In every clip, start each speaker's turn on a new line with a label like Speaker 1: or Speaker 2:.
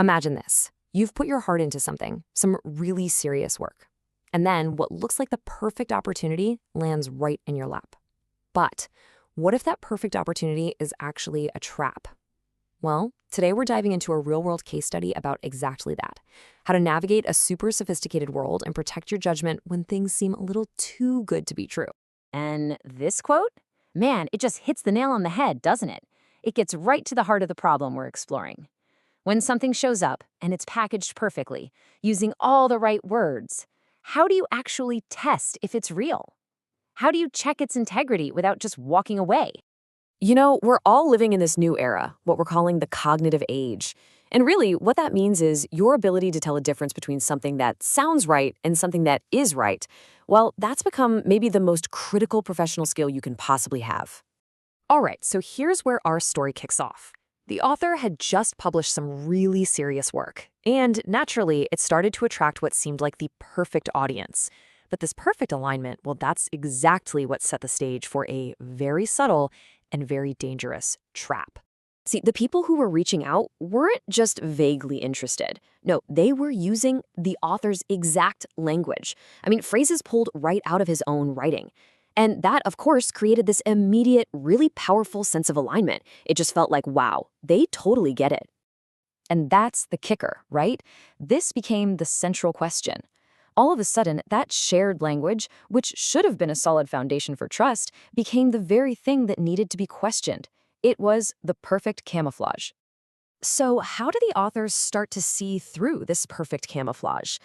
Speaker 1: Imagine this. You've put your heart into something, some really serious work. And then what looks like the perfect opportunity lands right in your lap. But what if that perfect opportunity is actually a trap? Well, today we're diving into a real-world case study about exactly that. How to navigate a super sophisticated world and protect your judgment when things seem a little too good to be true.
Speaker 2: And this quote? Man, it just hits the nail on the head, doesn't it? It gets right to the heart of the problem we're exploring. When something shows up and it's packaged perfectly, using all the right words, how do you actually test if it's real? How do you check its integrity without just walking away?
Speaker 1: We're all living in this new era, what we're calling the cognitive age. And really, what that means is your ability to tell a difference between something that sounds right and something that is right. Well, that's become maybe the most critical professional skill you can possibly have. All right, so here's where our story kicks off. The author had just published some really serious work, and naturally, it started to attract what seemed like the perfect audience. But this perfect alignment, well, that's exactly what set the stage for a very subtle and very dangerous trap. See, the people who were reaching out weren't just vaguely interested. No, they were using the author's exact language. I mean, phrases pulled right out of his own writing. And that, of course, created this immediate, really powerful sense of alignment. It just felt like, wow, they totally get it. And that's the kicker, right? This became the central question. All of a sudden, that shared language, which should have been a solid foundation for trust, became the very thing that needed to be questioned. It was the perfect camouflage. So, how do the authors start to see through this perfect camouflage?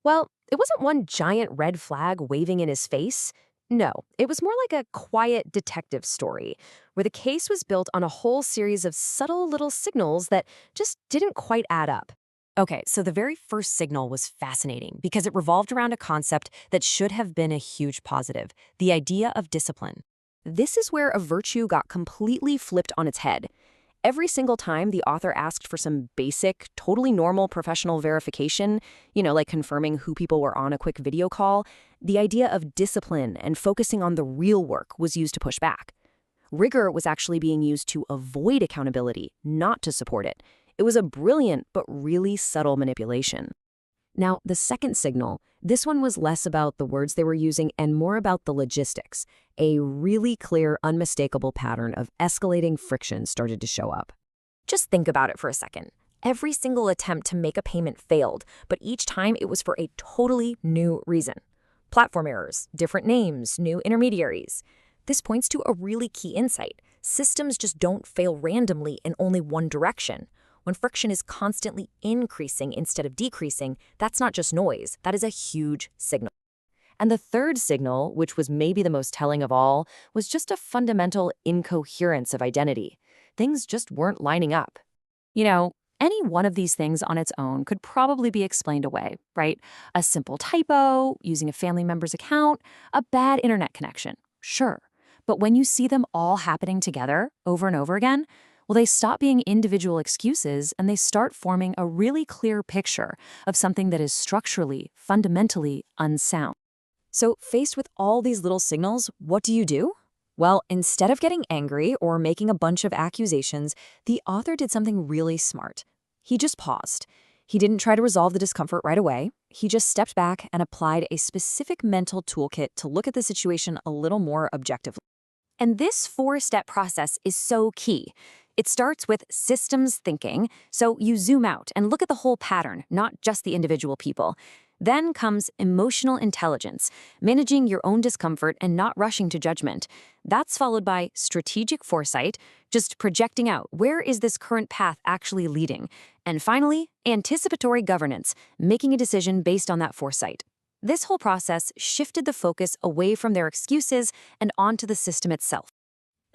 Speaker 1: Well, it wasn't one giant red flag waving in his face. No, it was more like a quiet detective story, where the case was built on a whole series of subtle little signals that just didn't quite add up. Okay, so the very first signal was fascinating because it revolved around a concept that should have been a huge positive, the idea of discipline. This is where a virtue got completely flipped on its head. Every single time the author asked for some basic, totally normal professional verification, like confirming who people were on a quick video call, the idea of discipline and focusing on the real work was used to push back. Rigor was actually being used to avoid accountability, not to support it. It was a brilliant but really subtle manipulation. Now, the second signal, this one was less about the words they were using and more about the logistics. A really clear, unmistakable pattern of escalating friction started to show up. Just think about it for a second. Every single attempt to make a payment failed, but each time it was for a totally new reason. Platform errors, different names, new intermediaries. This points to a really key insight. Systems just don't fail randomly in only one direction. When friction is constantly increasing instead of decreasing, that's not just noise, that is a huge signal. And the third signal, which was maybe the most telling of all, was just a fundamental incoherence of identity. Things just weren't lining up. Any one of these things on its own could probably be explained away, right? A simple typo, using a family member's account, a bad internet connection, sure. But when you see them all happening together over and over again, well, they stop being individual excuses and they start forming a really clear picture of something that is structurally, fundamentally unsound. So, faced with all these little signals, what do? Well, instead of getting angry or making a bunch of accusations, the author did something really smart. He just paused. He didn't try to resolve the discomfort right away. He just stepped back and applied a specific mental toolkit to look at the situation a little more objectively. And this four-step process is so key. It starts with systems thinking, so you zoom out and look at the whole pattern, not just the individual people. Then comes emotional intelligence, managing your own discomfort and not rushing to judgment. That's followed by strategic foresight, just projecting out where is this current path actually leading. And finally, anticipatory governance, making a decision based on that foresight. This whole process shifted the focus away from their excuses and onto the system itself.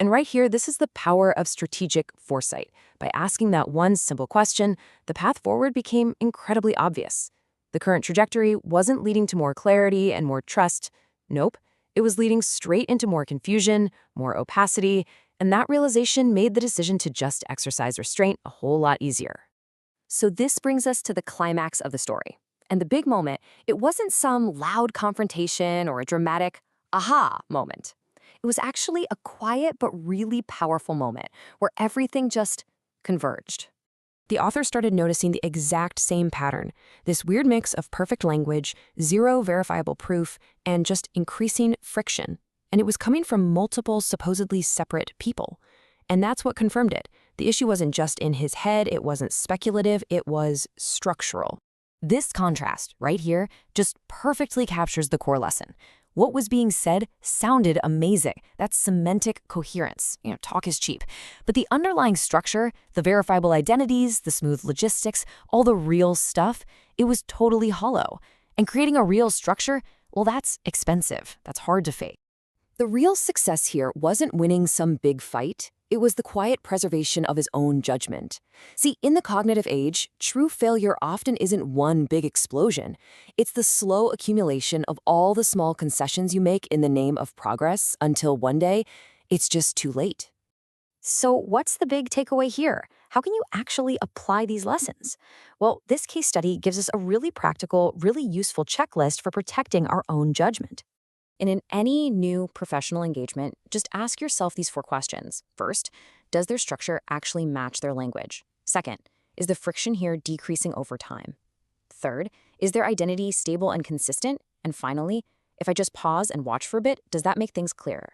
Speaker 1: And right here, this is the power of strategic foresight. By asking that one simple question, the path forward became incredibly obvious. The current trajectory wasn't leading to more clarity and more trust. Nope, it was leading straight into more confusion, more opacity, and that realization made the decision to just exercise restraint a whole lot easier. So this brings us to the climax of the story. And the big moment, it wasn't some loud confrontation or a dramatic aha moment. It was actually a quiet but really powerful moment where everything just converged.
Speaker 3: the author started noticing the exact same pattern, this weird mix of perfect language, zero verifiable proof, and just increasing friction. And it was coming from multiple supposedly separate people. And that's what confirmed it. The issue wasn't just in his head, it wasn't speculative, it was structural.
Speaker 1: This contrast, right here, just perfectly captures the core lesson. What was being said sounded amazing. That's semantic coherence. Talk is cheap. But the underlying structure, the verifiable identities, the smooth logistics, all the real stuff, it was totally hollow. And creating a real structure, well, that's expensive. That's hard to fake. The real success here wasn't winning some big fight. It was the quiet preservation of his own judgment. See, in the cognitive age, true failure often isn't one big explosion. It's the slow accumulation of all the small concessions you make in the name of progress until one day, it's just too late. So what's the big takeaway here? How can you actually apply these lessons? Well, this case study gives us a really practical, really useful checklist for protecting our own judgment. And in any new professional engagement, just ask yourself these 4 questions. First, does their structure actually match their language? Second, is the friction here decreasing over time? Third, is their identity stable and consistent? And finally, if I just pause and watch for a bit, does that make things clearer?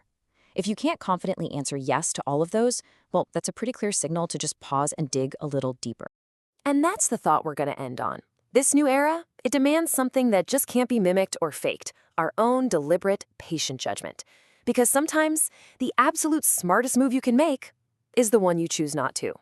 Speaker 1: If you can't confidently answer yes to all of those, well, that's a pretty clear signal to just pause and dig a little deeper. And that's the thought we're going to end on. This new era, it demands something that just can't be mimicked or faked, our own deliberate, patient judgment. Because sometimes the absolute smartest move you can make is the one you choose not to.